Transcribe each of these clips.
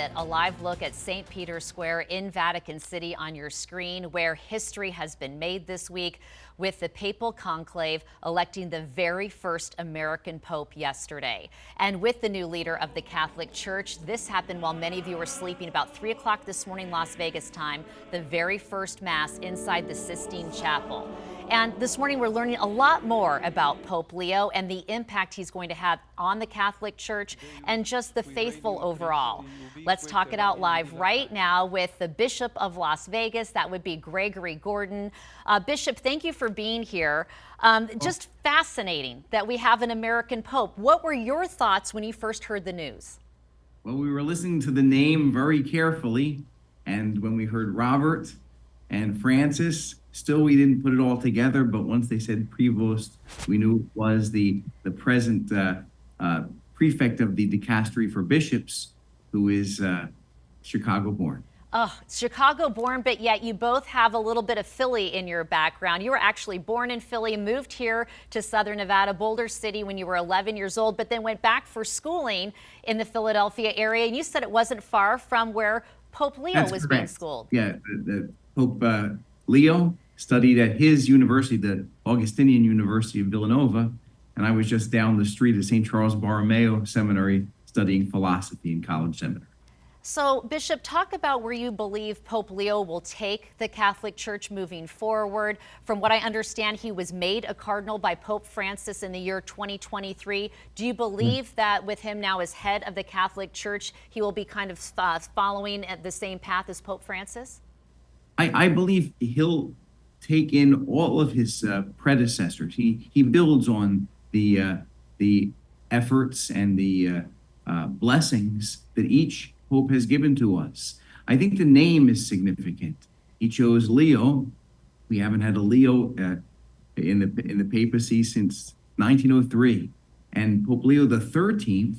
it, a live look at St. Peter's Square in Vatican City on your screen, where history has been made this week with the papal conclave electing the very first American pope yesterday. And with the new leader of the Catholic Church, this happened while many of you were sleeping about 3 o'clock this morning, Las Vegas time, the very first Mass inside the Sistine Chapel. And this morning we're learning a lot more about Pope Leo and the impact he's going to have on the Catholic Church and just the faithful overall. Let's talk it out live right now with the Bishop of Las Vegas. That would be Gregory Gordon. Bishop, thank you for being here. Just fascinating that we have an American Pope. What were your thoughts when you first heard the news? Well, we were listening to the name very carefully, and when we heard Robert and Francis, still we didn't put it all together, but once they said Prevost, we knew it was the present prefect of the dicastery for bishops, who is Chicago-born. Oh, Chicago-born, but yet you both have a little bit of Philly in your background. You were actually born in Philly, moved here to Southern Nevada, Boulder City, when you were 11 years old, but then went back for schooling in the Philadelphia area. And you said it wasn't far from where Pope Leo was being schooled. Yeah, the Pope Leo studied at his university, the Augustinian University of Villanova, and I was just down the street at St. Charles Borromeo Seminary studying philosophy in college seminary. So, Bishop, talk about where you believe Pope Leo will take the Catholic Church moving forward. From what I understand, he was made a cardinal by Pope Francis in the year 2023. Do you believe that with him now as head of the Catholic Church, he will be kind of following the same path as Pope Francis? I believe he'll take in all of his predecessors. He builds on the efforts and the blessings that each Pope has given to us. I think the name is significant. He chose Leo. We haven't had a Leo in the papacy since 1903, and Pope Leo XIII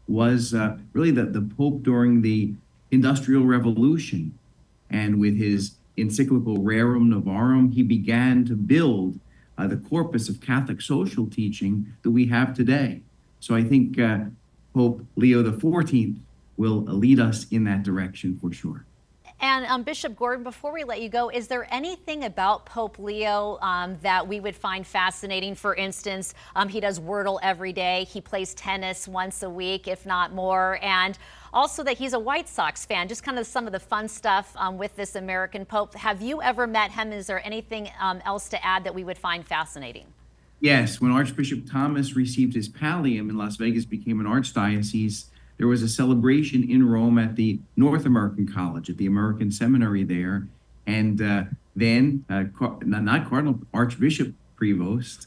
was really the Pope during the Industrial Revolution, and with his encyclical Rerum Novarum, he began to build the corpus of Catholic social teaching that we have today. So I think Pope Leo XIV will lead us in that direction for sure. And Bishop Gordon, before we let you go, is there anything about Pope Leo that we would find fascinating? For instance, he does Wordle every day. He plays tennis once a week, if not more. And also that he's a White Sox fan, just kind of some of the fun stuff with this American Pope. Have you ever met him? Is there anything else to add that we would find fascinating? Yes, when Archbishop Thomas received his pallium and Las Vegas became an archdiocese, there was a celebration in Rome at the North American College, at the American Seminary there. And then, not Cardinal, Archbishop Prevost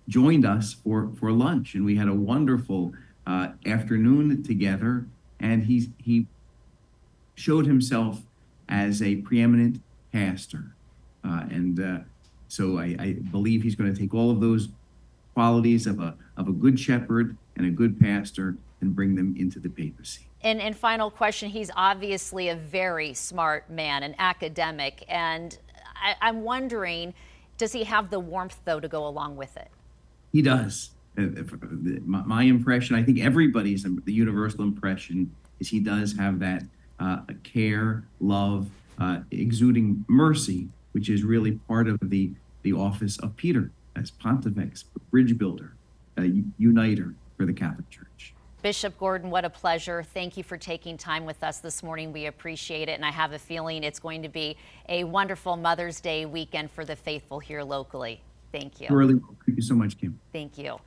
joined us for lunch. And we had a wonderful afternoon together. And he showed himself as a preeminent pastor. So I believe he's going to take all of those qualities of a good shepherd and a good pastor and bring them into the papacy. And final question, he's obviously a very smart man, an academic, and I'm wondering, does he have the warmth, though, to go along with it? He does. My impression, I think everybody's, the universal impression, is he does have that care, love, exuding mercy, which is really part of the office of Peter as Pontifex, bridge builder, uniter for the Catholic Church. Bishop Gordon, what a pleasure. Thank you for taking time with us this morning. We appreciate it, and I have a feeling it's going to be a wonderful Mother's Day weekend for the faithful here locally. Thank you. Really, thank you so much, Kim. Thank you.